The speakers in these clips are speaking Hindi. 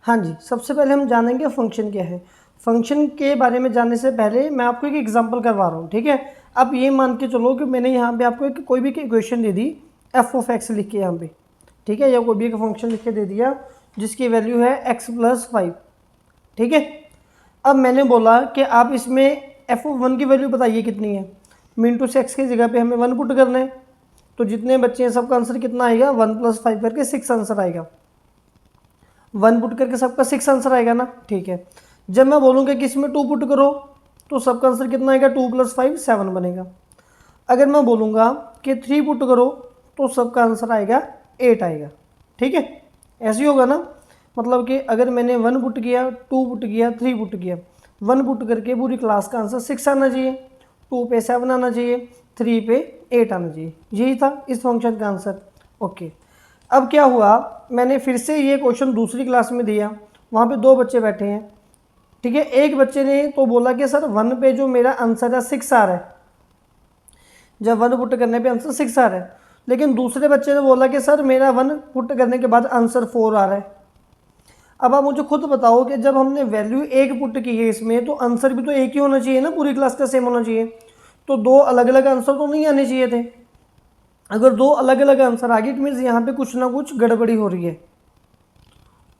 हाँ जी, सबसे पहले हम जानेंगे फंक्शन क्या है। फंक्शन के बारे में जानने से पहले मैं आपको एक एग्जांपल करवा रहा हूँ, ठीक है। अब ये मान के चलो कि मैंने यहाँ पे आपको कोई भी equation they the F of x लिख के यहाँ पे, ठीक है, या कोई भी एक फंक्शन लिख के दे दिया जिसकी वैल्यू है x+5, ठीक है। अब मैंने बोला कि आप इसमें एफ ऑफ 1 की वैल्यू बताइए कितनी है। मीन टू से एक्स की जगह पे हमें 1 पुट करना है, तो जितने बच्चे हैं सबका आंसर कितना आएगा, 1+5 करके 6 आंसर आएगा। 1 पुट करके सबका 6 आंसर आएगा ना, ठीक है। जब मैं बोलूँगा कि इसमें 2 पुट करो तो सबका आंसर कितना आएगा, 2+5 7 बनेगा। अगर मैं बोलूँगा कि 3 पुट करो तो सबका आंसर आएगा 8 आएगा, ठीक है। ऐसे ही होगा ना, मतलब कि अगर मैंने 1 पुट किया, 2 पुट किया, 3 पुट किया, 1 पुट करके पूरी क्लास का आंसर 6 आना चाहिए, 2 पे 7 आना चाहिए, 3 पे 8 आना चाहिए। यही था इस फंक्शन का आंसर, ओके। अब क्या हुआ, मैंने फिर से ये क्वेश्चन दूसरी क्लास में दिया, वहाँ पे 2 बच्चे बैठे हैं, ठीक है। एक बच्चे ने तो बोला कि सर 1 पे जो मेरा आंसर है 6 आ रहा है, जब 1 पुट करने पे आंसर 6 आ रहा है। लेकिन दूसरे बच्चे ने बोला कि सर मेरा 1 पुट करने के बाद आंसर 4 आ रहा है। अब आप मुझे खुद बताओ कि जब हमने वैल्यू 1 पुट की है इसमें, तो आंसर भी तो एक ही होना चाहिए ना, पूरी क्लास का सेम होना चाहिए। तो 2 अलग अलग आंसर तो नहीं आने चाहिए थे। अगर 2 अलग अलग आंसर आ गए, इट मीन्स यहाँ पे कुछ ना कुछ गड़बड़ी हो रही है।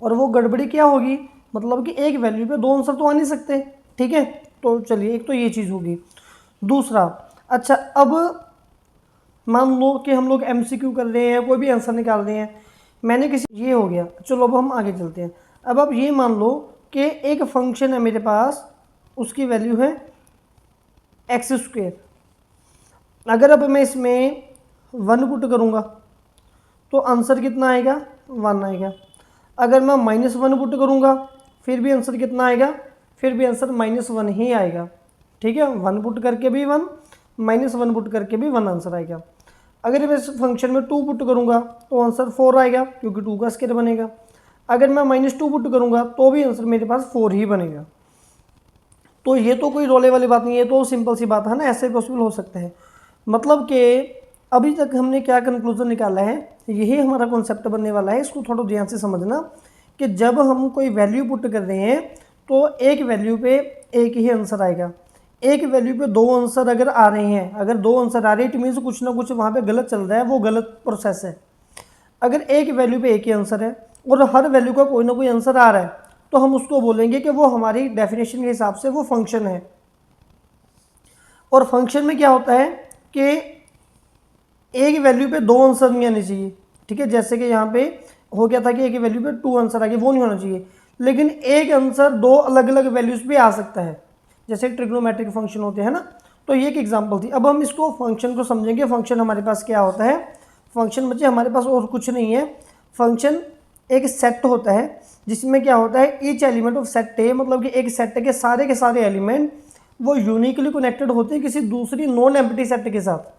और वो गड़बड़ी क्या होगी, मतलब कि एक वैल्यू पे 2 आंसर तो आ नहीं सकते, ठीक है। तो चलिए, एक तो ये चीज़ होगी। दूसरा, अच्छा अब मान लो कि हम लोग MCQ कर रहे हैं, कोई भी आंसर निकाल रहे हैं, मैंने किसी, ये हो गया। चलो अब हम आगे चलते हैं। अब आप ये मान लो कि एक फंक्शन है मेरे पास, उसकी वैल्यू है x²। अगर अब मैं इसमें 1 पुट करूँगा तो आंसर कितना आएगा, 1 आएगा। अगर मैं -1 पुट करूँगा फिर भी आंसर कितना आएगा, फिर भी आंसर -1 ही आएगा, ठीक है। 1 पुट करके भी 1, -1 पुट करके भी 1 आंसर आएगा। अगर मैं इस फंक्शन में 2 पुट करूँगा तो आंसर 4 आएगा, क्योंकि 2 का स्क्वायर बनेगा। अगर मैं -2 पुट करूँगा तो भी आंसर मेरे पास 4 ही बनेगा। तो ये तो कोई रोले वाली बात नहीं है, तो सिंपल सी बात है ना, ऐसे पॉसिबल हो सकता है। मतलब कि अभी तक हमने क्या कंक्लूजन निकाला है, यही हमारा कॉन्सेप्ट बनने वाला है। इसको थोड़ा ध्यान से समझना कि जब हम कोई वैल्यू पुट कर रहे हैं तो एक वैल्यू पे एक ही आंसर आएगा। एक वैल्यू पे 2 आंसर अगर आ रहे हैं, अगर 2 आंसर आ रहे हैं, इट मीन्स कुछ ना कुछ वहाँ पे गलत चल रहा है, वो गलत प्रोसेस है। अगर एक वैल्यू पे एक ही आंसर है और हर वैल्यू का कोई ना कोई आंसर आ रहा है, तो हम उसको बोलेंगे कि वो हमारी डेफिनेशन के हिसाब से वो फंक्शन है। और फंक्शन में क्या होता है कि एक वैल्यू पे 2 आंसर नहीं आने चाहिए, ठीक है। जैसे कि यहाँ पे हो गया था कि एक वैल्यू पे 2 आंसर आ गए, वो नहीं होना चाहिए। लेकिन एक आंसर 2 अलग अलग वैल्यूज पे आ सकता है, जैसे ट्रिग्नोमेट्रिक फंक्शन होते हैं ना। तो ये एक एग्जांपल थी। अब हम इसको फंक्शन को समझेंगे। फंक्शन हमारे पास क्या होता है, फंक्शन बच्चे हमारे पास और कुछ नहीं है। फंक्शन एक सेट होता है जिसमें क्या होता है, ईच एलिमेंट ऑफ सेट है, मतलब कि एक सेट के सारे एलिमेंट वो यूनिकली कनेक्टेड होते हैं किसी दूसरी नॉन एम्प्टी सेट के साथ।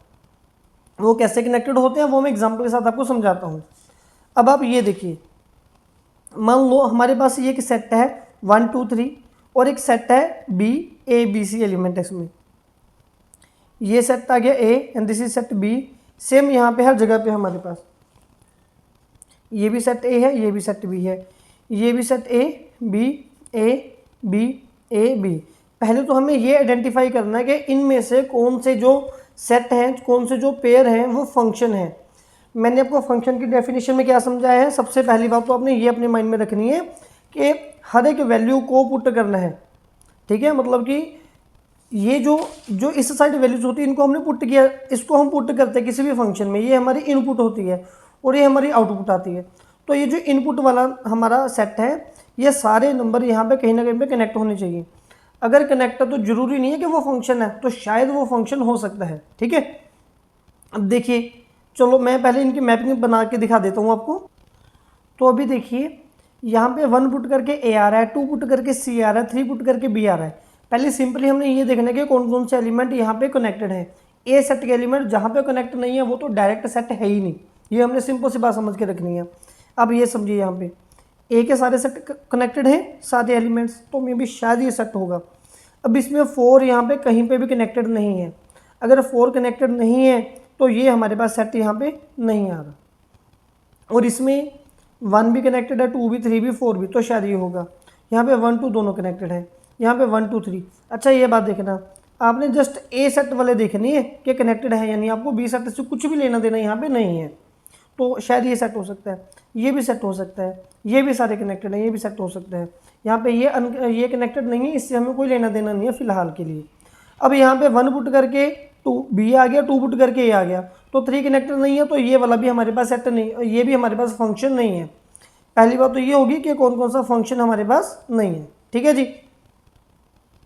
वो कैसे कनेक्टेड होते हैं वो मैं एग्जांपल के साथ आपको समझाता हूँ। अब आप ये देखिए, मान लो हमारे पास ये एक सेट है 1 2 3 और एक सेट है A B C एलिमेंट है इसमें। ये सेट आ गया A and this is set B। Same यहाँ पे हर जगह पे हमारे पास ये भी सेट A है, ये भी सेट B है, ये भी set A B A B A B। पहले तो हमें ये आइडेंटिफाई करना है कि इनमें से कौन से जो सेट हैं, कौन से जो पेयर हैं वो फंक्शन है। मैंने आपको फंक्शन की डेफिनेशन में क्या समझाया है, सबसे पहली बात तो आपने ये अपने माइंड में रखनी है कि हर एक वैल्यू को पुट करना है, ठीक है। मतलब कि ये जो इस साइड वैल्यूज होती है इनको हमने पुट किया, इसको हम पुट करते हैं किसी भी फंक्शन में, ये हमारी इनपुट होती है और ये हमारी आउटपुट आती है। तो ये जो इनपुट वाला हमारा सेट है, ये सारे नंबर यहाँ पे कहीं ना कहीं पे कनेक्ट होने चाहिए। अगर कनेक्ट है तो जरूरी नहीं है कि वो फंक्शन है, तो शायद वो फंक्शन हो सकता है, ठीक है। अब देखिए, चलो मैं पहले इनकी मैपिंग बना के दिखा देता हूँ आपको। तो अभी देखिए, यहाँ पे 1 पुट करके A आ रहा है, 2 पुट करके C आ रहा है, 3 पुट करके B आ रहा है। पहले सिंपली हमने ये देखना है कि कौन कौन से एलिमेंट यहाँ पे कनेक्टेड है। A सेट के एलिमेंट जहाँ पे कनेक्ट नहीं है वो तो डायरेक्ट सेट है ही नहीं, ये हमने सिंपल सी बात समझ के रखनी है। अब ये समझिए, यहाँ पे A के सारे सेट कनेक्टेड हैं, सारे एलिमेंट्स, तो मे भी शायद ये सेट होगा। अब इसमें 4 यहाँ पे कहीं पे भी कनेक्टेड नहीं है। अगर 4 कनेक्टेड नहीं है तो ये हमारे पास सेट यहाँ पे नहीं आ रहा। और इसमें 1 भी कनेक्टेड है, 2 भी, 3 भी, 4 भी, तो शायद ये होगा। यहाँ पे 1 2 दोनों कनेक्टेड है, यहाँ पे 1 2 3। अच्छा ये बात देखना, आपने जस्ट ए सेट वाले देखनी है कि कनेक्टेड है, यानी आपको बी सेट से कुछ भी लेना देना यहाँ पे नहीं है। तो शायद ये सेट हो सकता है, ये भी सेट हो सकता है, ये भी सारे कनेक्टेड हैं, ये भी सेट हो सकता है। यहाँ पे ये कनेक्टेड नहीं है, इससे हमें कोई लेना देना नहीं है फिलहाल के लिए। अब यहाँ पे 1 पुट करके 2 बी आ गया, 2 पुट करके ए आ गया, तो 3 कनेक्टेड नहीं है, तो ये वाला भी हमारे पास सेट नहीं, ये भी हमारे पास फंक्शन नहीं है। पहली बात तो ये होगी कि कौन कौन सा फंक्शन हमारे पास नहीं है, ठीक है जी।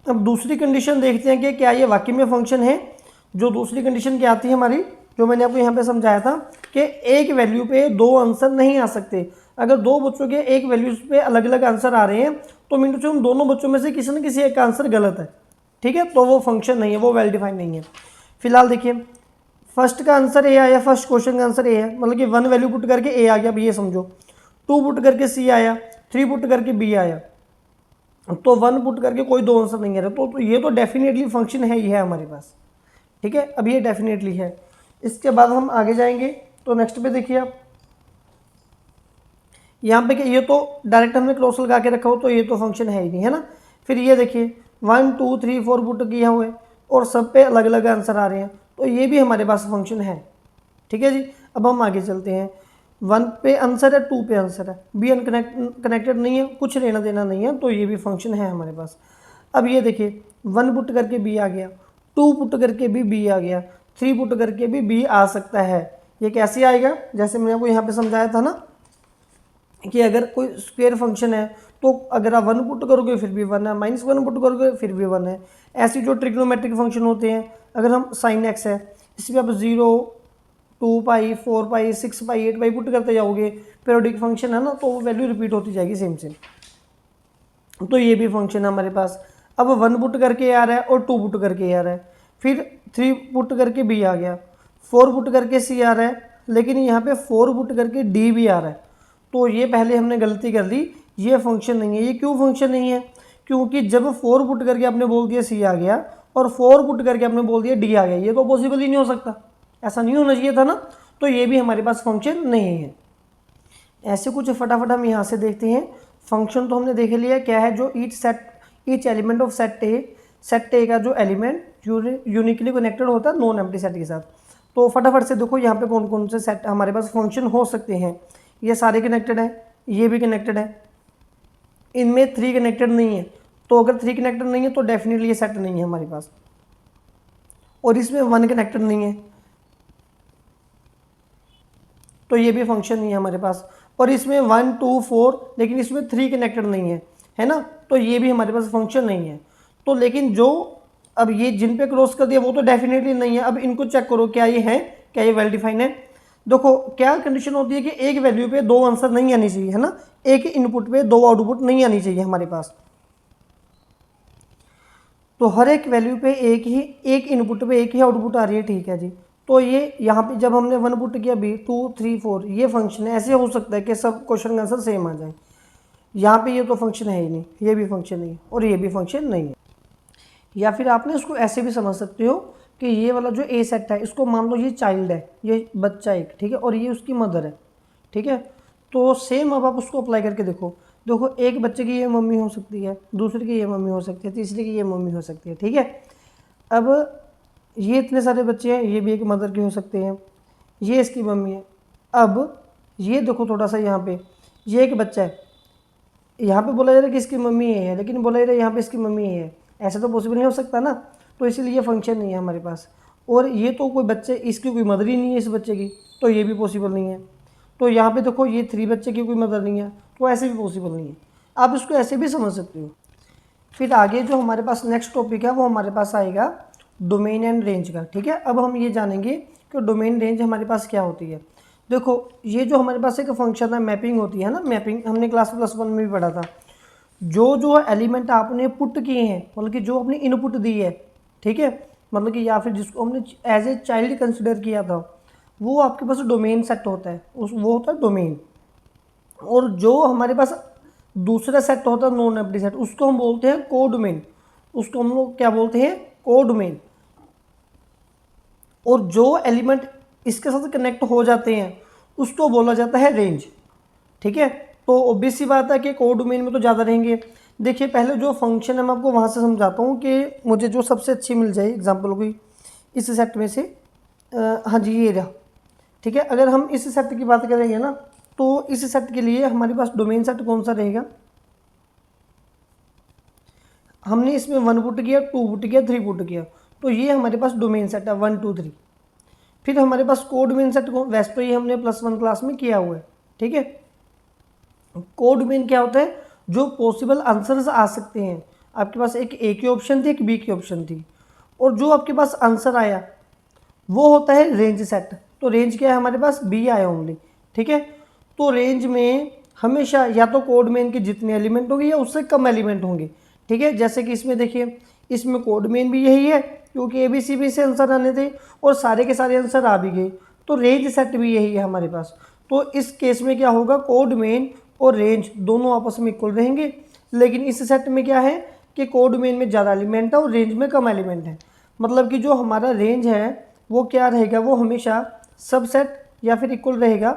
अब दूसरी कंडीशन देखते हैं कि क्या ये वाकई में फंक्शन है। जो दूसरी कंडीशन क्या आती है हमारी, जो मैंने आपको यहाँ पे समझाया था कि एक वैल्यू पे दो आंसर नहीं आ सकते। अगर दो बच्चों के एक वैल्यूज पे अलग अलग आंसर आ रहे हैं तो मीन टू उन दोनों बच्चों में से किसी न किसी एक का आंसर गलत है, ठीक है, तो वो फंक्शन नहीं है, वो वेल डिफाइंड नहीं है। फिलहाल देखिए, फर्स्ट का आंसर ए आया, फर्स्ट क्वेश्चन का आंसर ए है, मतलब कि 1 वैल्यू पुट करके ए आ गया, अब ये समझो। 2 पुट करके सी आया, 3 पुट करके बी आया, तो 1 पुट करके कोई दो आंसर नहीं आ रहा, तो ये तो डेफिनेटली फंक्शन है ही है हमारे पास, ठीक है। अब ये डेफिनेटली है। इसके बाद हम आगे जाएंगे, तो नेक्स्ट पे देखिए आप, यहाँ पे कि ये तो डायरेक्ट हमने क्लोज लगा के रखा हो, तो ये तो फंक्शन है ही नहीं, है ना। फिर ये देखिए 1 2 3 4 पुट किया हुआ है और सब पे अलग अलग आंसर आ रहे हैं, तो ये भी हमारे पास फंक्शन है, ठीक है जी। अब हम आगे चलते हैं, 1 पे आंसर है, 2 पे आंसर है, बी कनेक्टेड नहीं है, कुछ लेना देना नहीं है, तो ये भी फंक्शन है हमारे पास। अब ये देखिए 1 पुट करके बी आ गया, 2 पुट करके भी बी आ गया, 3 पुट करके भी बी आ सकता है। ये कैसे आएगा, जैसे मैंने आपको यहाँ पे समझाया था ना कि अगर कोई स्क्वायर फंक्शन है तो अगर आप 1 पुट करोगे फिर भी 1 है, -1 पुट करोगे फिर भी 1 है। ऐसी जो ट्रिग्नोमेट्रिक फंक्शन होते हैं, अगर हम साइन एक्स है, इसमें आप 0 2 पाई 4 पाई 6 पाई 8 पाई पुट करते जाओगे, पीरियोडिक फंक्शन है ना, तो वो वैल्यू रिपीट होती जाएगी सेम सेम, तो ये भी फंक्शन है हमारे पास। अब 1 पुट करके आ रहा है और 2 पुट करके आ रहा है, फिर 3 पुट करके बी आ गया, 4 पुट करके सी आ रहा है, लेकिन यहाँ पे 4 पुट करके डी भी आ रहा है, तो ये पहले हमने गलती कर ली, ये फंक्शन नहीं है। ये क्यों फंक्शन नहीं है, क्योंकि जब 4 पुट करके आपने बोल दिया सी आ गया और 4 पुट करके आपने बोल दिया डी आ गया, ये तो पॉसिबल ही नहीं हो सकता, ऐसा नहीं होना चाहिए था ना, तो ये भी हमारे पास फंक्शन नहीं है। ऐसे कुछ फटाफट हम यहाँ से देखते हैं। फंक्शन तो हमने देख लिया क्या है, जो ईच एलिमेंट ऑफ सेट ए का जो एलिमेंट यूनिकली कनेक्टेड होता है नॉन एम्प्टी सेट के साथ। तो फटाफट से देखो यहाँ पे कौन कौन से सेट हमारे पास फंक्शन हो सकते हैं। ये सारे कनेक्टेड हैं, ये भी कनेक्टेड है, इनमें 3 कनेक्टेड नहीं है, तो अगर 3 कनेक्टेड नहीं है तो डेफिनेटली ये सेट नहीं है हमारे पास। और इसमें 1 कनेक्टेड नहीं है, तो ये भी फंक्शन नहीं है हमारे पास। और इसमें 1 2 4, लेकिन इसमें 3 कनेक्टेड नहीं है ना, तो ये भी हमारे पास फंक्शन नहीं है। तो लेकिन जो अब ये जिन पे क्रॉस कर दिया वो तो डेफिनेटली नहीं है। अब इनको चेक करो, क्या ये है, क्या ये वेल डिफाइन है। देखो क्या कंडीशन होती है कि एक वैल्यू पे 2 आंसर नहीं आनी चाहिए, है ना, एक इनपुट पे 2 आउटपुट नहीं आनी चाहिए हमारे पास। तो हर एक वैल्यू पे एक इनपुट पे एक ही आउटपुट आ रही है, ठीक है जी। तो ये यहाँ पे जब हमने 1 पुट किया, बी 2 3 4, ये फंक्शन है। ऐसे हो सकता है कि सब क्वेश्चन का आंसर सेम आ जाए। यहाँ पे ये तो फंक्शन है ही नहीं, ये भी फंक्शन नहीं और ये भी फंक्शन नहीं है। या फिर आपने इसको ऐसे भी समझ सकते हो कि ये वाला जो ए सेट है, इसको मान लो ये चाइल्ड है, ये बच्चा एक, ठीक है, और ये उसकी मदर है, ठीक है। तो सेम अब आप उसको अप्लाई करके देखो एक बच्चे की ये मम्मी हो सकती है, दूसरे की ये मम्मी हो सकती है, तीसरे की ये मम्मी हो सकती है, ठीक है। अब ये इतने सारे बच्चे हैं, ये भी एक मदर के हो सकते हैं, ये इसकी मम्मी है। अब ये देखो थोड़ा सा यहाँ पे, ये एक बच्चा है, यहाँ पे बोला जा रहा है कि इसकी मम्मी है, लेकिन बोला जा रहा है यहाँ पे इसकी मम्मी है, ऐसा तो पॉसिबल नहीं हो सकता ना, तो इसीलिए ये फंक्शन नहीं है हमारे पास। और ये तो कोई बच्चे, इसकी कोई मदर ही नहीं है इस बच्चे की, तो ये भी पॉसिबल नहीं है। तो यहाँ पे देखो ये 3 बच्चे की कोई मदर नहीं है, तो ऐसे भी पॉसिबल नहीं है। आप इसको ऐसे भी समझ सकते हो। फिर आगे जो हमारे पास नेक्स्ट टॉपिक है वो हमारे पास आएगा डोमेन एंड रेंज का, ठीक है। अब हम ये जानेंगे कि डोमेन रेंज हमारे पास क्या होती है। देखो ये जो हमारे पास एक फंक्शन है, मैपिंग होती है ना, मैपिंग हमने क्लास +1 में भी पढ़ा था। जो एलिमेंट आपने पुट किए हैं, मतलब कि जो अपनी इनपुट दी है, ठीक है, मतलब कि या फिर जिसको हमने एज ए चाइल्ड कंसिडर किया था, वो आपके पास डोमेन सेट होता है, वो होता है डोमेन। और जो हमारे पास दूसरा सेट होता है नॉन एम्प्टी सेट, उसको हम बोलते हैं कोडोमेन। उसको हम लोग क्या बोलते हैं, कोडोमेन। और जो एलिमेंट इसके साथ कनेक्ट हो जाते हैं उसको बोला जाता है रेंज, ठीक है। तो ऑब्वियस सी बात है कि कोडोमेन में तो ज़्यादा रहेंगे। देखिए पहले जो फंक्शन है मैं आपको वहाँ से समझाता हूँ कि मुझे जो सबसे अच्छी मिल जाए एग्जाम्पल कोई इस सेट में से हाँ जी ये रहा, ठीक है। अगर हम इस सेट की बात करेंगे ना तो इस सेट के लिए हमारे पास डोमेन सेट कौन सा रहेगा, हमने इसमें 1 पुट किया, 2 पुट किया, 3 पुट किया, तो ये हमारे पास डोमेन सेट है 1 2 3। फिर हमारे पास कोडोमेन सेट को वैसे तो ये हमने +1 क्लास में किया हुआ है, ठीक है। कोडोमेन क्या होता है, जो पॉसिबल आंसर्स आ सकते हैं। आपके पास एक ए की ऑप्शन थी, एक बी की ऑप्शन थी, और जो आपके पास आंसर आया वो होता है रेंज सेट। तो रेंज क्या है हमारे पास, बी आया ओनली, ठीक है। तो रेंज में हमेशा या तो कोडमेन के जितने एलिमेंट होंगे या उससे कम एलिमेंट होंगे, ठीक है। जैसे कि इसमें देखिए, इसमें कोडमेन भी यही है क्योंकि ए बी सी बी से आंसर आने थे और सारे के सारे आंसर आ भी गए, तो रेंज सेट भी यही है हमारे पास। तो इस केस में क्या होगा, कोडमेन और रेंज दोनों आपस में इक्वल रहेंगे। लेकिन इस सेट में क्या है कि कोडमेन में ज़्यादा एलिमेंट है और रेंज में कम एलिमेंट है। मतलब कि जो हमारा रेंज है वो क्या रहेगा, वो हमेशा सबसेट या फिर इक्वल रहेगा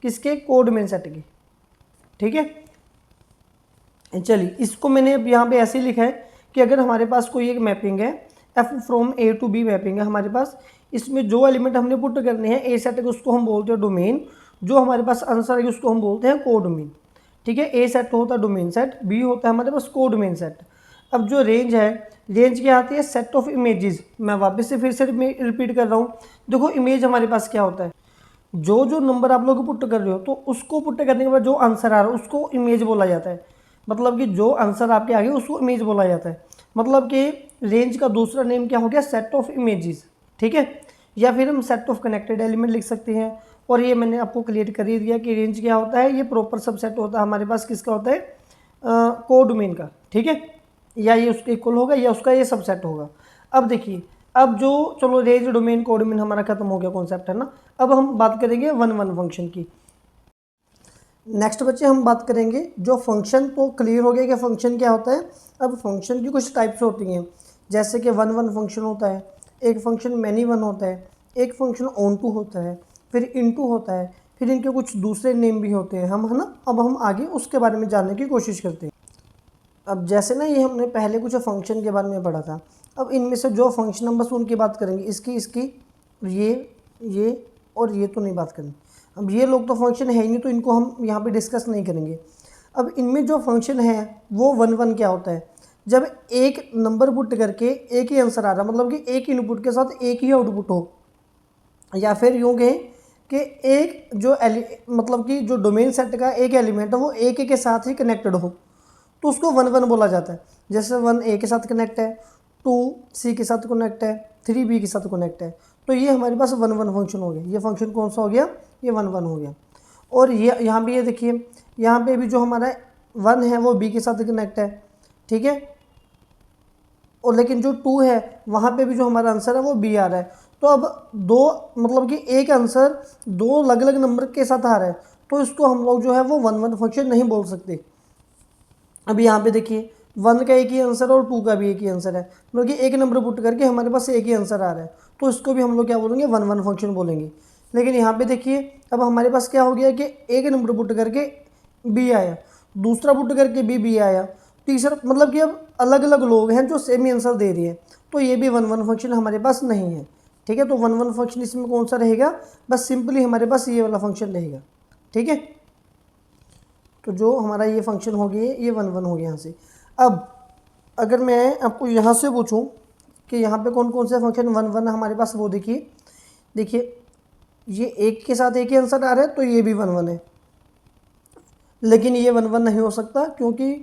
किसके, कोडमेन सेट के, ठीक है। चलिए इसको मैंने अब यहाँ पे ऐसे ही लिखा है कि अगर हमारे पास कोई एक मैपिंग है F from A to B mapping है हमारे पास, इसमें जो एलिमेंट हमने पुट करने हैं ए सेट के उसको हम बोलते हैं डोमेन, जो हमारे पास आंसर है उसको हम बोलते हैं कोडोमेन, ठीक है। ए सेट होता है डोमेन सेट, बी होता है हमारे पास कोडोमेन सेट। अब जो रेंज है, रेंज क्या आती है, सेट ऑफ इमेजेस। मैं वापस से फिर से रिपीट कर रहा हूँ, देखो इमेज हमारे पास क्या होता है, जो जो नंबर आप लोग पुट कर रहे हो तो उसको पुट करने के बाद जो आंसर आ रहा है उसको इमेज बोला जाता है। मतलब कि जो आंसर आपके आगे उसको इमेज बोला जाता है। मतलब कि रेंज का दूसरा नेम क्या हो गया, सेट ऑफ इमेजेस, ठीक है। या फिर हम सेट ऑफ कनेक्टेड एलिमेंट लिख सकते हैं। और ये मैंने आपको क्लियर कर ही दिया कि रेंज क्या होता है, ये प्रॉपर सबसेट होता है हमारे पास किसका होता है, कोडोमेन का, ठीक है। या ये उसके इक्वल होगा या उसका ये सबसेट होगा। अब देखिए, अब जो चलो रेंज डोमेन कोडोमेन हमारा खत्म हो गया कॉन्सेप्ट है ना। अब हम बात करेंगे 1 फंक्शन की। नेक्स्ट बच्चे हम बात करेंगे जो फंक्शन, तो क्लियर हो गया कि फंक्शन क्या होता है। अब फंक्शन की कुछ टाइप्स होती हैं, जैसे कि 1 फंक्शन होता है, एक फंक्शन मैनी वन होता है, एक फंक्शन ऑन टू होता है, फिर इनटू होता है, फिर इनके कुछ दूसरे नेम भी होते हैं हम, है ना। अब हम आगे उसके बारे में जानने की कोशिश करते हैं। अब जैसे ना ये हमने पहले कुछ फंक्शन के बारे में पढ़ा था, अब इनमें से जो फंक्शन हम बस उनकी बात करेंगे, इसकी ये और ये तो नहीं बात करेंगे। अब ये लोग तो फंक्शन है ही नहीं तो इनको हम यहाँ पे डिस्कस नहीं करेंगे। अब इनमें जो फंक्शन है वो 1 क्या होता है, जब एक नंबर पुट करके एक ही आंसर आ रहा, मतलब कि एक इनपुट के साथ एक ही आउटपुट हो, या फिर यूँ कहें कि एक जो मतलब कि जो डोमेन सेट का एक एलिमेंट है वो एक के साथ ही कनेक्टेड हो, तो उसको 1 बोला जाता है। जैसे 1 ए के साथ कनेक्ट है, 2 सी के साथ कनेक्ट है, 3 बी के साथ कनेक्ट है, तो ये हमारे पास 1 फंक्शन हो गया। ये फंक्शन कौन सा हो गया, ये 1 हो गया। और ये यहाँ पे ये देखिए, यहाँ पे भी जो हमारा 1 है वो बी के साथ कनेक्ट है, ठीक है। और लेकिन जो 2 है वहाँ पे भी जो हमारा आंसर है वो बी आ रहा है। तो अब दो, मतलब कि एक आंसर दो अलग अलग नंबर के साथ आ रहा है, तो इसको हम लोग जो है वो 1 फंक्शन नहीं बोल सकते। अब यहाँ पे देखिए 1 का एक ही आंसर और 2 का भी एक ही आंसर है, मतलब कि एक नंबर पुट करके हमारे पास एक ही आंसर आ रहा है, तो इसको भी हम लोग क्या बोलेंगे, 1 फंक्शन बोलेंगे। लेकिन यहाँ पे देखिए अब हमारे पास क्या हो गया कि एक नंबर पुट करके बी आया, दूसरा पुट करके बी आया, तीसरा, मतलब कि अब अलग अलग लोग हैं जो सेम ही आंसर दे रही है, तो ये भी 1 फंक्शन हमारे पास नहीं है, ठीक है। तो 1 फंक्शन इसमें कौन सा रहेगा, बस सिंपली हमारे पास ये वाला फंक्शन रहेगा, ठीक है। तो जो हमारा ये फंक्शन हो गया ये 1 हो गया यहाँ से। अब अगर मैं आपको यहाँ से पूछूं कि यहाँ पे कौन कौन से फंक्शन 1 हमारे पास, वो देखिए ये एक के साथ एक ही आंसर आ रहा है तो ये भी 1 है, लेकिन ये 1 नहीं हो सकता क्योंकि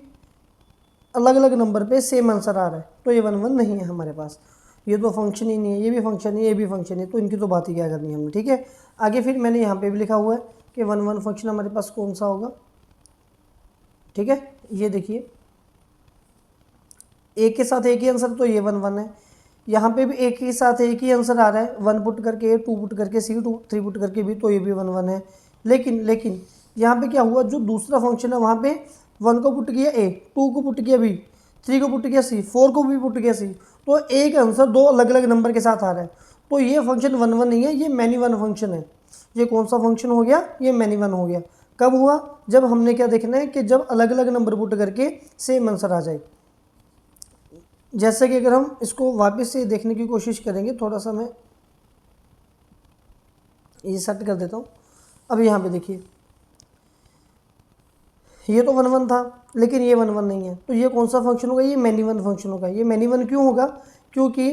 अलग अलग नंबर पे सेम आंसर आ रहा है, तो ये 1 नहीं है हमारे पास। ये तो फंक्शन ही नहीं है, ये भी फंक्शन है, ये भी फंक्शन है, तो इनकी तो बात ही क्या करनी है हमने, ठीक है। आगे फिर मैंने यहाँ पे भी लिखा हुआ है कि 1 फंक्शन हमारे पास कौन सा होगा, ठीक है। ये देखिए एक के साथ एक ही आंसर, तो ये 1 है। यहाँ पे भी एक के साथ एक ही आंसर आ रहा है, 1 पुट करके 2 पुट करके सी, 3 पुट करके भी, तो ये भी 1 है। लेकिन यहाँ पे क्या हुआ, जो दूसरा फंक्शन है वहाँ पे 1 को पुट किया ए, 2 को पुट किया बी, 3 को पुट किया सी, 4 को भी पुट किया सी, तो एक आंसर दो अलग अलग नंबर के साथ आ रहा है, तो ये फंक्शन 1 नहीं है, ये मैनी वन फंक्शन है। ये कौन सा फंक्शन हो गया, ये मैनी वन हो गया। कब हुआ? जब हमने क्या देखना है कि जब अलग अलग नंबर पुट करके सेम आंसर आ जाए। जैसे कि अगर हम इसको वापस से देखने की कोशिश करेंगे, थोड़ा सा मैं ये सेट कर देता हूँ। अब यहाँ पे देखिए, ये तो 1 1 था, लेकिन ये 1 1 नहीं है, तो ये कौन सा फंक्शन होगा? ये मैनी वन फंक्शन होगा। ये मैनी वन क्यों होगा? क्योंकि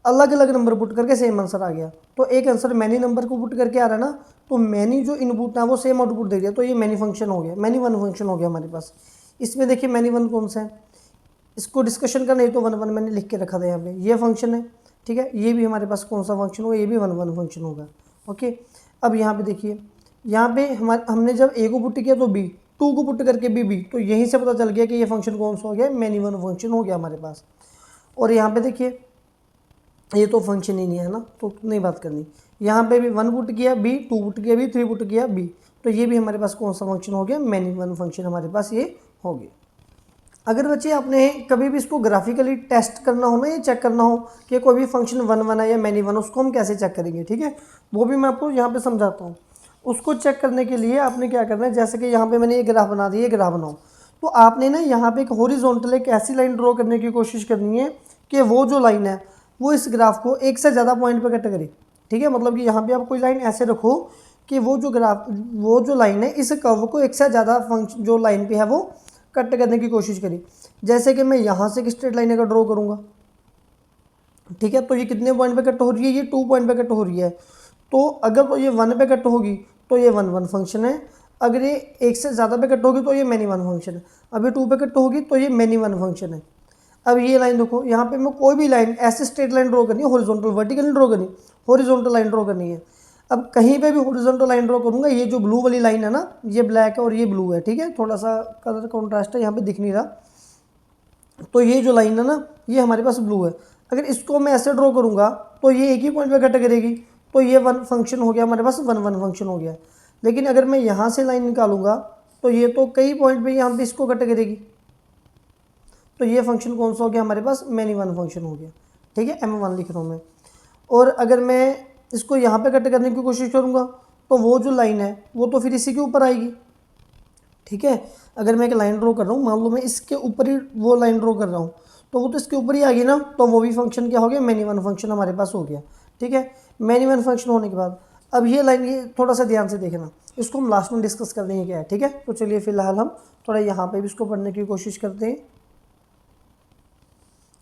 अलग अलग नंबर पुट करके सेम आंसर आ गया। तो एक आंसर मैनी नंबर को पुट करके आ रहा है ना, तो मैनी जो इनपुट है वो सेम आउटपुट दे दिया, तो ये मैनी फंक्शन हो गया, मैनी वन फंक्शन हो गया हमारे पास। इसमें देखिए मैनी वन कौन सा है, इसको डिस्कशन का नहीं तो 1 1 मैंने लिख के रखा था यहाँ पे, ये फंक्शन है, ठीक है। ये भी हमारे पास कौन सा फंक्शन होगा? ये भी 1 1 फंक्शन होगा, ओके। अब यहाँ पे देखिए, यहाँ पे हमने जब ए को पुट किया तो बी, 2 को पुट करके बी, तो यहीं से पता चल गया कि ये फंक्शन कौन सा हो गया? मैनी वन फंक्शन हो गया हमारे पास। और यहाँ पे देखिए, ये तो फंक्शन ही नहीं है ना, तो नहीं बात करनी। यहाँ पे भी 1 पुट किया बी, 2 पुट किया बी, 3 पुट किया बी, तो ये भी हमारे पास कौन सा फंक्शन हो गया? मैनी वन फंक्शन हमारे पास ये हो गया। अगर बच्चे आपने कभी भी इसको ग्राफिकली टेस्ट करना हो ना, ये चेक करना हो कि कोई भी फंक्शन 1 1 है या मैनी वन, उसको हम कैसे चेक करेंगे, ठीक है, वो भी मैं आपको यहाँ पे समझाता हूँ। उसको चेक करने के लिए आपने क्या करना है, जैसे कि यहाँ पे मैंने ये ग्राफ बना दिया, ये ग्राफ बनाओ, तो आपने ना यहाँ पे एक हॉरिजॉन्टल एक ऐसी लाइन ड्रॉ करने की कोशिश करनी है कि वो जो लाइन है वो इस ग्राफ को एक से ज़्यादा पॉइंट पे कट करे, ठीक है। मतलब कि यहाँ पे आप कोई लाइन ऐसे रखो कि वो जो लाइन है इस कर्व को एक से ज़्यादा फंक्शन जो लाइन पे है वो कट करने की कोशिश करी। जैसे कि मैं यहाँ से एक स्ट्रेट लाइन अगर ड्रॉ करूँगा, ठीक है, तो ये कितने पॉइंट पे कट हो रही है? ये 2 पॉइंट पे कट हो रही है। तो अगर तो ये 1 पे कट होगी तो ये 1 1 फंक्शन है, अगर ये एक से ज़्यादा पे कट होगी तो ये मैनी वन फंक्शन है, अभी 2 पे कट होगी तो ये मैनी वन फंक्शन है। अब ये लाइन देखो, यहाँ पे मैं कोई भी लाइन ऐसे स्ट्रेट लाइन ड्रॉ करनी है, हॉरिजॉन्टल वर्टिकल ड्रॉ करनी, हॉरिजॉन्टल लाइन ड्रॉ करनी है। अब कहीं पे भी हॉरिजॉन्टल लाइन ड्रॉ करूँगा, ये जो ब्लू वाली लाइन है ना, ये ब्लैक है और ये ब्लू है, ठीक है, थोड़ा सा कलर कॉन्ट्रास्ट है, यहाँ पे दिख नहीं रहा। तो ये जो लाइन है ना, ये हमारे पास ब्लू है। अगर इसको मैं ऐसे ड्रॉ करूँगा तो ये एक ही पॉइंट पे कट करेगी, तो ये 1 फंक्शन हो गया हमारे पास, 1 1 फंक्शन हो गया। लेकिन अगर मैं यहाँ से लाइन निकालूंगा तो ये तो कई पॉइंट पे यहाँ पे इसको कट करेगी, तो ये फंक्शन कौन सा हो गया हमारे पास? मैनी वन फंक्शन हो गया, ठीक है, M1 लिख रहा हूँ मैं। और अगर मैं इसको यहाँ पे कट करने की कोशिश करूँगा तो वो जो लाइन है वो तो फिर इसी के ऊपर आएगी, ठीक है। अगर मैं एक लाइन ड्रॉ कर रहा हूँ, मान लो मैं इसके ऊपर ही वो लाइन ड्रॉ कर रहा हूँ, तो वो तो इसके ऊपर ही आ गई ना, तो वो भी फंक्शन क्या हो गया? मैनी वन फंक्शन हमारे पास हो गया, ठीक है। मैनी वन फंक्शन होने के बाद अब ये लाइन, ये थोड़ा सा ध्यान से देखना, इसको हम लास्ट में डिस्कस कर देंगे क्या है, ठीक है। तो चलिए फिलहाल हम थोड़ा यहाँ पे भी इसको पढ़ने की कोशिश करते हैं।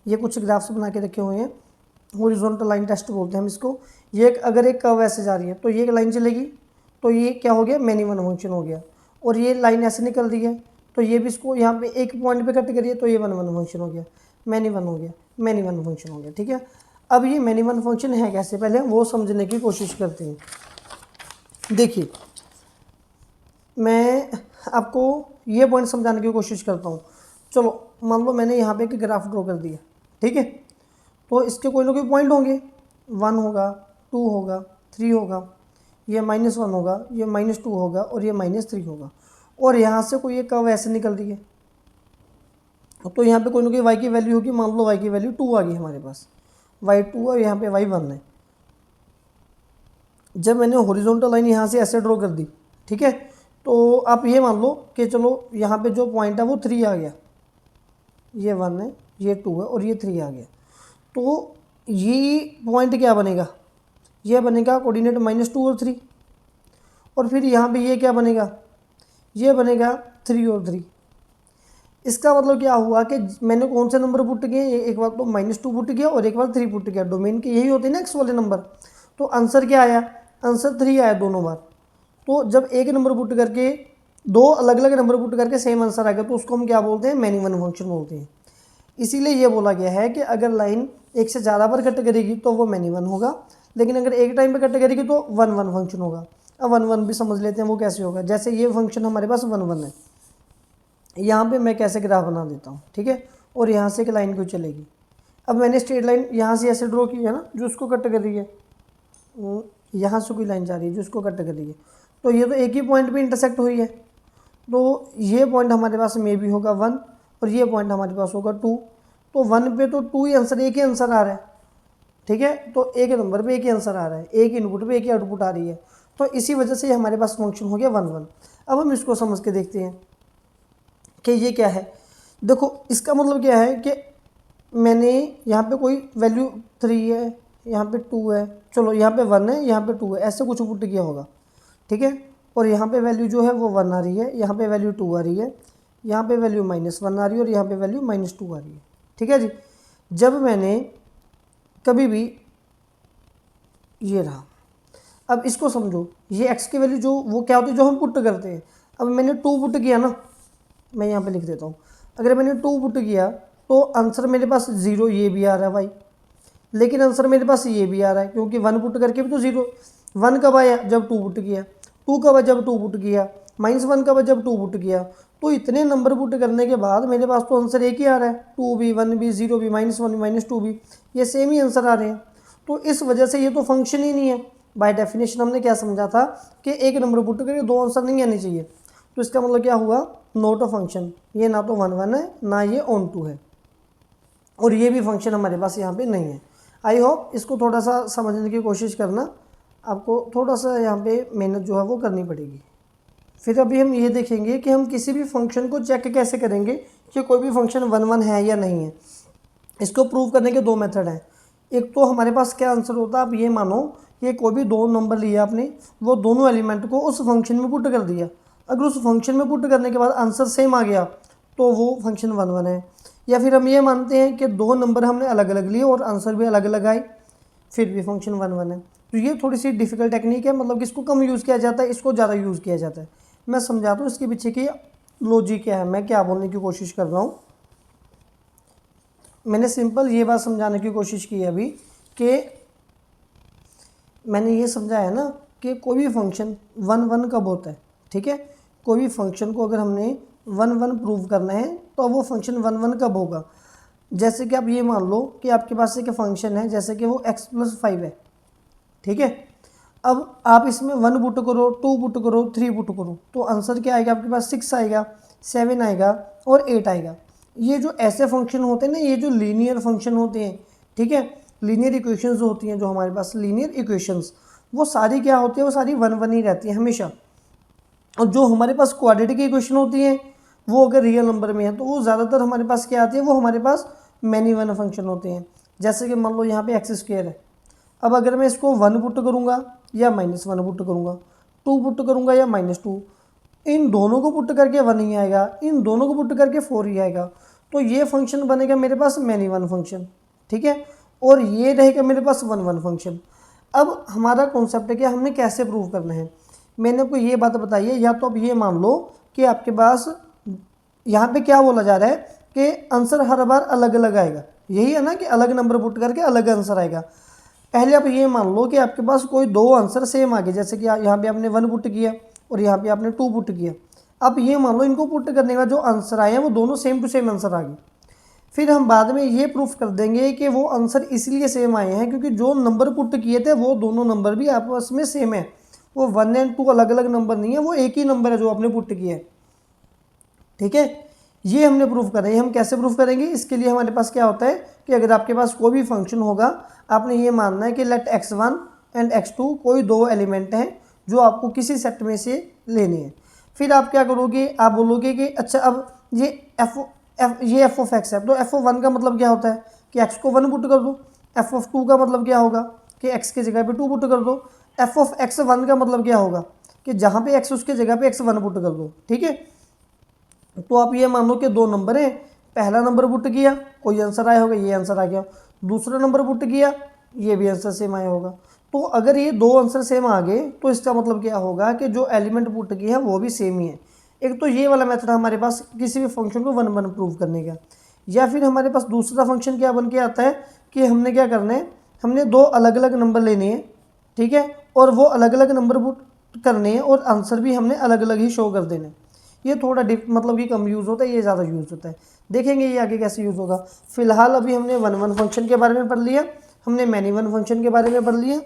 ये कुछ ग्राफ्स बना के रखे हुए हैं, हॉरिजॉन्टल लाइन टेस्ट बोलते हैं हम इसको। ये अगर एक कर्व ऐसे जा रही है तो ये एक लाइन चलेगी, तो ये क्या हो गया? मैनी वन फंक्शन हो गया। और ये लाइन ऐसे निकल रही है तो ये भी इसको यहाँ पे एक पॉइंट पे कट करिए, तो ये 1 1 फंक्शन हो गया, मैनी वन हो गया, मैनी वन फंक्शन हो गया, ठीक है। अब ये मैनी वन फंक्शन है कैसे, पहले हम वो समझने की कोशिश करते हैं। देखिए, मैं आपको ये पॉइंट समझाने की कोशिश करता हूँ। चलो मान लो मैंने यहाँ पे एक ग्राफ ड्रॉ कर दिया, ठीक है, तो इसके कोई ना कोई पॉइंट होंगे, 1 होगा, 2 होगा, 3 होगा, ये -1 होगा, ये -2 होगा और ये -3 होगा। और यहाँ से कोई एक कर्व ऐसे निकल रही है, तो यहाँ पे कोई ना कोई y की वैल्यू होगी, मान लो y की वैल्यू 2 आ गई हमारे पास, y2 और यहाँ पे y1 है। जब मैंने हॉरिजॉन्टल लाइन यहाँ से ऐसे ड्रॉ कर दी, ठीक है, तो आप ये मान लो कि चलो यहाँ पे जो पॉइंट है वो 3 आ गया, ये 1 है, ये 2 है और ये 3 आ गया। तो ये पॉइंट क्या बनेगा? ये बनेगा कोऑर्डिनेट -2 और 3, और फिर यहाँ पे ये क्या बनेगा? ये बनेगा 3 और 3। इसका मतलब क्या हुआ कि मैंने कौन से नंबर पुट किए? एक बार तो -2 पुट किया और एक बार 3 पुट किया। डोमेन के यही होते हैं ना एक्स वाले नंबर। तो आंसर क्या आया? आंसर 3 आया दोनों बार। तो जब एक नंबर पुट करके दो अलग अलग नंबर पुट करके सेम आंसर आ गया तो उसको हम क्या बोलते हैं? मैनी वन फंक्शन बोलते हैं। इसीलिए ये बोला गया है कि अगर लाइन एक से ज़्यादा बार कट करेगी तो वो मैनी वन होगा, लेकिन अगर एक टाइम पे कट करेगी तो 1 1 फंक्शन होगा। अब 1 1 भी समझ लेते हैं वो कैसे होगा। जैसे ये फंक्शन हमारे पास 1 1 है, यहाँ पे मैं कैसे ग्राफ बना देता हूँ, ठीक है, और यहाँ से एक लाइन क्यों चलेगी। अब मैंने स्ट्रेट लाइन यहाँ से ऐसे ड्रॉ की है ना, जो उसको कट कर रही है, यहाँ से कोई लाइन जा रही है जो उसको कट कर रही है, तो ये तो एक ही पॉइंट पे इंटरसेक्ट हुई है। तो ये पॉइंट हमारे पास में भी होगा 1 और ये पॉइंट हमारे पास होगा 2। तो 1 पे तो 2 ही आंसर, एक ही आंसर आ रहा है, ठीक है। तो एक नंबर पे एक ही आंसर आ रहा है, एक इनपुट पे एक ही आउटपुट आ रही है। तो इसी वजह से ये हमारे पास फंक्शन हो गया 1 1। अब हम इसको समझ के देखते हैं कि ये क्या है। देखो इसका मतलब क्या है कि मैंने यहाँ पे कोई वैल्यू 3 है, यहाँ पे 2 है, चलो यहाँ पे 1 है, यहाँ पे 2 है, ऐसे कुछ पुट किया होगा, ठीक है। और यहाँ पे वैल्यू जो है वो 1 आ रही है, यहाँ पे वैल्यू 2 आ रही है, यहाँ पे वैल्यू -1 आ रही है और यहाँ पे वैल्यू -2 आ रही है, ठीक है जी। जब मैंने कभी भी ये रहा, अब इसको समझो, ये x की वैल्यू जो वो क्या होती है जो हम पुट करते हैं। अब मैंने 2 पुट किया ना, मैं यहाँ पे लिख देता हूँ, अगर मैंने 2 पुट किया तो आंसर मेरे पास 0 ये भी आ रहा है भाई, लेकिन आंसर मेरे पास ये भी आ रहा है क्योंकि 1 पुट करके भी तो 0। 1 कब आया जब 2 पुट किया, 2 कब आया जब 2 पुट किया, -1 कब आया जब 2 पुट किया। तो इतने नंबर पुट करने के बाद मेरे पास तो आंसर एक ही आ रहा है, 2 भी, 1 भी, 0 भी, -1 भी, -2 भी, ये सेम ही आंसर आ रहे हैं। तो इस वजह से ये तो फंक्शन ही नहीं है। बाय डेफिनेशन हमने क्या समझा था कि एक नंबर पुट करके 2 आंसर नहीं आने चाहिए, तो इसका मतलब क्या हुआ, नॉट अ फंक्शन। ये ना तो 1 1 है ना ये ऑन टू है, और ये भी फंक्शन हमारे पास यहाँ पे नहीं है। आई होप इसको थोड़ा सा समझने की कोशिश करना, आपको थोड़ा सा यहाँ पे मेहनत जो है वो करनी पड़ेगी। फिर अभी हम ये देखेंगे कि हम किसी भी फंक्शन को चेक कैसे करेंगे कि कोई भी फंक्शन 1 1 है या नहीं है। इसको प्रूव करने के 2 मेथड हैं। एक तो हमारे पास क्या आंसर होता है, आप ये मानो कि कोई भी 2 नंबर लिया आपने, वो दोनों एलिमेंट को उस फंक्शन में पुट कर दिया। अगर उस फंक्शन में पुट करने के बाद आंसर सेम आ गया तो वो फंक्शन 1 1 है। या फिर हम ये मानते हैं कि 2 नंबर हमने अलग अलग लिए और आंसर भी अलग अलग आए, फिर भी फंक्शन 1 1 है। तो ये थोड़ी सी डिफ़िकल्ट टेक्निक है, मतलब कि इसको कम यूज़ किया जाता है, इसको ज़्यादा यूज़ किया जाता है। मैं समझाता हूँ इसके पीछे की लॉजिक क्या है, मैं क्या बोलने की कोशिश कर रहा हूँ। मैंने सिंपल ये बात समझाने की कोशिश की है अभी कि मैंने ये समझाया ना कि कोई भी फंक्शन 1 1 कब होता है, ठीक है। कोई भी फंक्शन को अगर हमने 1 1 प्रूव करना है तो वो फंक्शन 1 1 कब होगा। जैसे कि आप ये मान लो कि आपके पास एक फंक्शन है, जैसे कि वो x + 5 है, ठीक है। अब आप इसमें 1 पुट करो, 2 पुट करो, 3 पुट करो, तो आंसर क्या आएगा आपके पास, 6 आएगा, 7 आएगा और 8 आएगा। ये जो ऐसे फंक्शन होते हैं ना, ये जो लीनियर फंक्शन होते हैं, ठीक है, लीनियर इक्वेशंस होती हैं जो हमारे पास, लीनियर इक्वेशंस वो सारी क्या होती है, वो सारी 1 1 ही रहती है हमेशा। और जो हमारे पास क्वाड्रेटिक इक्वेशन होती है वो अगर रियल नंबर में है तो वो ज़्यादातर हमारे पास क्या आती है, वो हमारे पास मैनी वन फंक्शन होते हैं। जैसे कि मान लो यहाँ पे x² है, अब अगर मैं इसको 1 पुट करूँगा या -1 पुट करूँगा, 2 पुट करूँगा या -2, इन दोनों को पुट करके 1 ही आएगा, इन दोनों को पुट करके 4 ही आएगा। तो ये फंक्शन बनेगा मेरे पास मैनी वन फंक्शन, ठीक है, और ये रहेगा मेरे पास 1 1 फंक्शन। अब हमारा कॉन्सेप्ट है कि हमने कैसे प्रूव करना है। मैंने आपको ये बात बताई है, या तो अब ये मान लो कि आपके पास यहाँ पे क्या बोला जा रहा है कि आंसर हर बार अलग अलग आएगा, यही है ना कि अलग नंबर पुट करके अलग आंसर आएगा। पहले आप ये मान लो कि आपके पास कोई 2 आंसर सेम आ गए, जैसे कि यहाँ पे आपने 1 पुट किया और यहाँ पे आपने 2 पुट किया। अब ये मान लो इनको पुट करने का जो आंसर आए हैं वो दोनों सेम टू सेम आंसर आ गए। फिर हम बाद में ये प्रूफ कर देंगे कि वो आंसर इसलिए सेम आए हैं क्योंकि जो नंबर पुट किए थे वो दोनों नंबर भी आपस में सेम है, वो 1 और 2 अलग अलग नंबर नहीं है, वो एक ही नंबर है जो आपने पुट किया है, ठीक है। ये हमने प्रूफ करा है। हम कैसे प्रूफ करेंगे, इसके लिए हमारे पास क्या होता है कि अगर आपके पास कोई भी फंक्शन होगा, आपने ये मानना है कि लेट x1 एंड x2 कोई 2 एलिमेंट हैं जो आपको किसी सेट में से लेने हैं। फिर आप क्या करोगे, आप बोलोगे कि अच्छा अब ये f ऑफ x है, तो f ऑफ 1 का मतलब क्या होता है कि x को 1 पुट कर दो। f ऑफ 2 का मतलब क्या होगा कि x की जगह पे 2 पुट कर दो। f ऑफ x1 का मतलब क्या होगा कि जहाँ पे x उसके जगह पे x1 पुट कर दो, ठीक है। तो आप ये मान लो कि 2 नंबर है, पहला नंबर पुट किया कोई आंसर आया होगा, ये आंसर आ गया, दूसरा नंबर पुट किया ये भी आंसर सेम आया होगा। तो अगर ये 2 आंसर सेम आ गए तो इसका मतलब क्या होगा कि जो एलिमेंट पुट किए हैं वो भी सेम ही है। एक तो ये वाला मेथड हमारे पास किसी भी फंक्शन को 1 1 प्रूव करने का। या फिर हमारे पास दूसरा फंक्शन क्या बन के आता है कि हमने क्या करना है, हमने 2 अलग अलग नंबर लेने हैं, ठीक है, और वो अलग अलग नंबर पुट करने हैं और आंसर भी हमने अलग अलग ही शो कर देने। ये थोड़ा मतलब कि कम यूज़ होता है, ये ज़्यादा यूज़ होता है। देखेंगे ये आगे कैसे यूज़ होगा। फिलहाल अभी हमने 1 1 फंक्शन के बारे में पढ़ लिया, हमने मैनी वन फंक्शन के बारे में पढ़ लिया,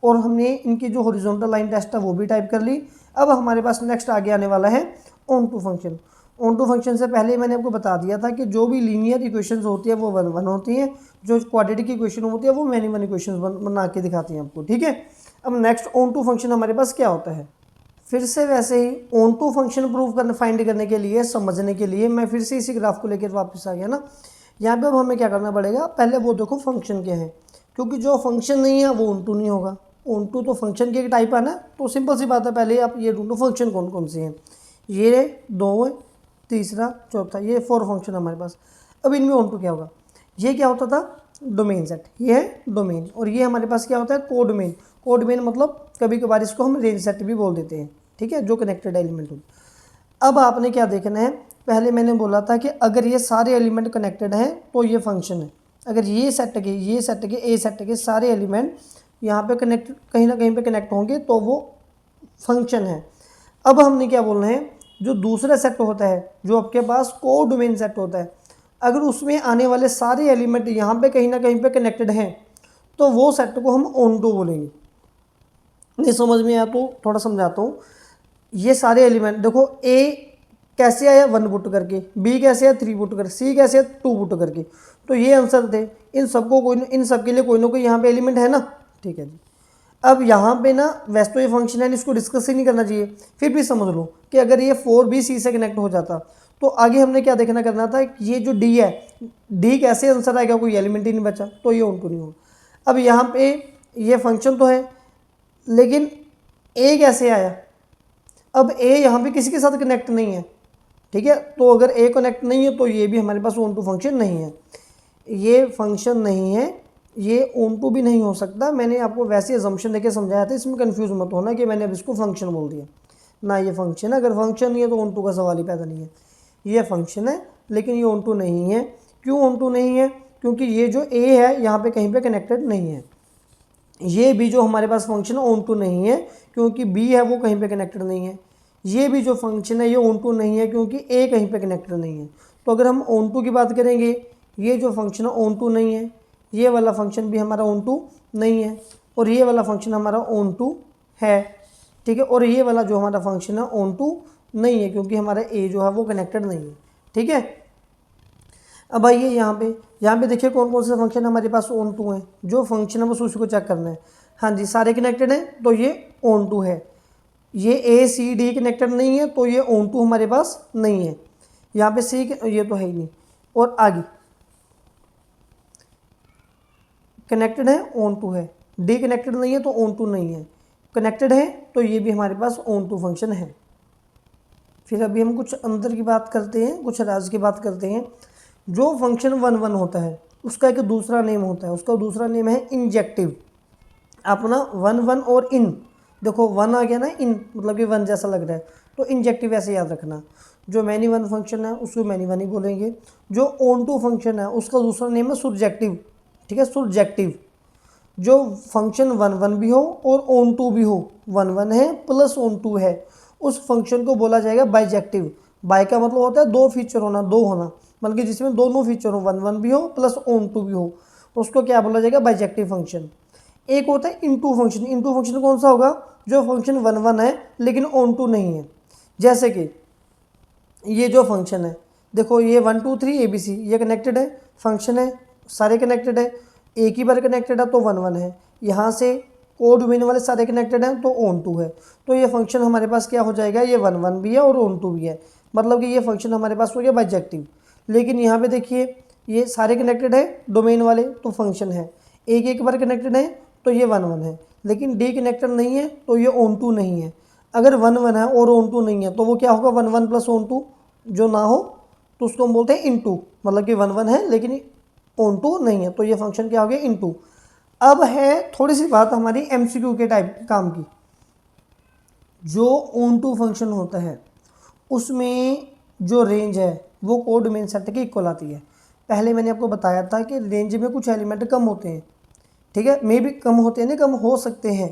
और हमने इनकी जो हॉरिजॉन्टल लाइन टेस्ट है वो भी टाइप कर ली। अब हमारे पास नेक्स्ट आगे आने वाला है onto function. Onto function से पहले मैंने आपको बता दिया था कि जो भी लीनियर इक्वेशंस होती है वो 1 1 होती हैं, जो क्वाड्रेटिक इक्वेशन होती है वो मैनी वन इक्वेशंस बना के दिखाती हैं आपको, ठीक है। अब नेक्स्ट ऑन टू फंक्शन हमारे पास क्या होता है, फिर से वैसे ही ऑन टू फंक्शन प्रूव करने फाइंड करने के लिए, समझने के लिए मैं फिर से इसी ग्राफ को लेकर वापस आ गया ना। यहाँ पे अब हमें क्या करना पड़ेगा, पहले वो देखो फंक्शन क्या है, क्योंकि जो फंक्शन नहीं है वो ऑन टू नहीं होगा। ऑन टू तो फंक्शन की एक टाइप है ना, तो सिंपल सी बात है, पहले आप ये ढूंढो फंक्शन कौन कौन से हैं। ये 2 है, तीसरा, चौथा, ये 4 फंक्शन हमारे पास। अब इनमें ऑन टू क्या होगा, ये क्या होता था डोमेन सेट, ये है डोमेन, और ये हमारे पास क्या होता है कोडोमेन। कोडोमेन मतलब कभी कभार इसको हम रेंज सेट भी बोल देते हैं, ठीक है, जो कनेक्टेड एलिमेंट हो। अब आपने क्या देखना है, पहले मैंने बोला था कि अगर ये सारे एलिमेंट कनेक्टेड हैं तो ये फंक्शन है। अगर ये सेट के, ये सेट के, ए सेट के सारे एलिमेंट यहाँ पे कनेक्ट, कहीं ना कहीं पे कनेक्ट होंगे तो वो फंक्शन है। अब हमने क्या बोलना है, जो दूसरा सेट होता है, जो आपके पास कोडोमेन सेट होता है, अगर उसमें आने वाले सारे एलिमेंट यहाँ पे कहीं ना कहीं पे कनेक्टेड हैं तो वो सेट को हम ऑन टू बोलेंगे। नहीं समझ में आया तो थोड़ा समझाता हूँ। ये सारे एलिमेंट देखो, ए कैसे आया 1 पुट करके, बी कैसे आया 3 पुट करके, सी कैसे आया 2 पुट करके, तो ये आंसर थे। इन सबको कोई, इन सब के लिए कोई ना कोई यहाँ पे एलिमेंट है ना, ठीक है जी। अब यहाँ पे ना वैसे तो ये फंक्शन है, इसको डिस्कस ही नहीं करना चाहिए, फिर भी समझ लो कि अगर ये 4 भी सी से कनेक्ट हो जाता तो आगे हमने क्या देखना करना था, ये जो डी है, डी कैसे आंसर आएगा, कोई एलिमेंट ही नहीं बचा, तो ये ऑन टू नहीं होगा। अब यहाँ पे ये फंक्शन तो है, लेकिन ए कैसे आया, अब ए यहाँ पे किसी के साथ कनेक्ट नहीं है, ठीक है, तो अगर ए कनेक्ट नहीं है तो ये भी हमारे पास ऑन टू फंक्शन नहीं है, ये फंक्शन नहीं है, ये ऑन टू भी नहीं हो सकता। मैंने आपको वैसे अजम्पशन देके समझाया था, इसमें कंफ्यूज मत होना कि मैंने अब इसको फंक्शन बोल दिया ना, ये फंक्शन है। अगर फंक्शन नहीं है तो ऑन टू का सवाल ही पैदा नहीं है। ये फंक्शन है लेकिन ये ऑन टू नहीं है। क्यों ऑन टू नहीं है, क्योंकि ये जो ए है यहाँ पे कहीं पे कनेक्टेड नहीं है। ये भी जो हमारे पास फंक्शन है ऑन टू नहीं है, क्योंकि बी है वो कहीं पे कनेक्टेड नहीं है। ये भी जो फंक्शन है ये ऑन टू नहीं है, क्योंकि ए कहीं पे कनेक्टेड नहीं है। तो अगर हम ऑन टू की बात करेंगे, ये जो फंक्शन है ऑन टू नहीं है, ये वाला फंक्शन भी हमारा ऑन टू नहीं है, और ये वाला फंक्शन हमारा ऑन टू है, ठीक है, और ये वाला जो हमारा फंक्शन है ऑन टू नहीं है, क्योंकि हमारा ए जो है वो कनेक्टेड नहीं है, ठीक है। अब आइए यहाँ पे देखिए कौन कौन से फंक्शन हमारे पास ऑन टू हैं। जो फंक्शन है बस उसी को चेक करना है। हाँ जी, सारे कनेक्टेड हैं तो ये ऑन टू है। ये ए सी डी कनेक्टेड नहीं है तो ये ऑन टू हमारे पास नहीं है। यहाँ पे सी ये तो है ही नहीं, और आगे कनेक्टेड है ऑन टू है, डी कनेक्टेड नहीं है तो ऑन टू नहीं है, कनेक्टेड है तो ये भी हमारे पास ऑन टू फंक्शन है। फिर अभी हम कुछ अंदर की बात करते हैं, कुछ राज की बात करते हैं। जो फंक्शन 1 1 होता है उसका एक दूसरा नेम होता है, उसका दूसरा नेम है इंजेक्टिव। अपना 1 1 और इन, देखो 1 आ गया ना, इन मतलब कि 1 जैसा लग रहा है, तो इंजेक्टिव ऐसे याद रखना। जो मैनी 1 फंक्शन है उसको मैनी 1 ही बोलेंगे। जो ऑन टू फंक्शन है उसका दूसरा नेम है सुरजेक्टिव, ठीक है, सुरजेक्टिव। जो फंक्शन 1 1 भी हो और ऑन टू भी हो, 1 1 है प्लस ऑन टू है, उस फंक्शन को बोला जाएगा बाइजेक्टिव। बाई का मतलब होता है 2 फीचर होना, 2 होना, मतलब कि जिसमें दोनों फीचर हो, 1 1 भी हो प्लस ऑन टू भी हो, उसको क्या बोला जाएगा, बाइजेक्टिव फंक्शन। एक होता है इनटू फंक्शन। इनटू फंक्शन कौन सा होगा, जो फंक्शन 1 1 है लेकिन ऑन टू नहीं है। जैसे कि ये जो फंक्शन है, देखो ये 1 2 3 ABC, ये कनेक्टेड है, फंक्शन है, सारे कनेक्टेड है, एक ही बार कनेक्टेड है तो 1 1 है। यहाँ से कोड डोमेन वाले सारे कनेक्टेड हैं तो ऑन टू है, तो ये फंक्शन हमारे पास क्या हो जाएगा, ये 1 1 भी है और ऑन टू भी है, मतलब कि ये फंक्शन हमारे पास हो गया बाइजेक्टिव। लेकिन यहाँ पे देखिए ये सारे कनेक्टेड है डोमेन वाले तो फंक्शन है, एक एक बार कनेक्टेड है तो ये 1 1 है, लेकिन डी कनेक्टेड नहीं है तो ये ऑन टू नहीं है। अगर 1 1 है और ऑन टू नहीं है तो वो क्या होगा, 1 1 प्लस ऑन टू, जो ना हो तो उसको हम बोलते हैं इनटू, मतलब कि 1 1 है लेकिन ऑन टू नहीं है, तो ये फंक्शन क्या हो गया, इनटू। अब है थोड़ी सी बात हमारी MCQ के टाइप काम की। जो ऑन टू फंक्शन होता है उसमें जो रेंज है वो कोड डोमेन सेट के इक्वल आती है। पहले मैंने आपको बताया था कि रेंज में कुछ एलिमेंट कम होते हैं, ठीक है, मे भी कम होते हैं, नहीं कम हो सकते हैं,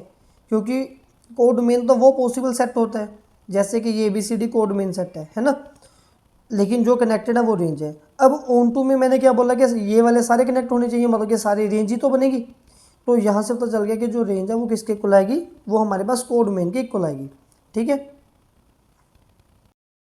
क्योंकि कोड डोमेन तो वो पॉसिबल सेट होता है, जैसे कि ये ABCD कोड डोमेन सेट है ना, लेकिन जो कनेक्टेड है वो रेंज है। अब ऑन टू में मैंने क्या बोला कि ये वाले सारे कनेक्ट होने चाहिए, मतलब कि सारी रेंज ही तो बनेगी। तो यहाँ से पता चल गया कि जो रेंज है वो किसके इक्वल आएगी, वो हमारे पास कोड डोमेन के इक्वल आएगी, ठीक है।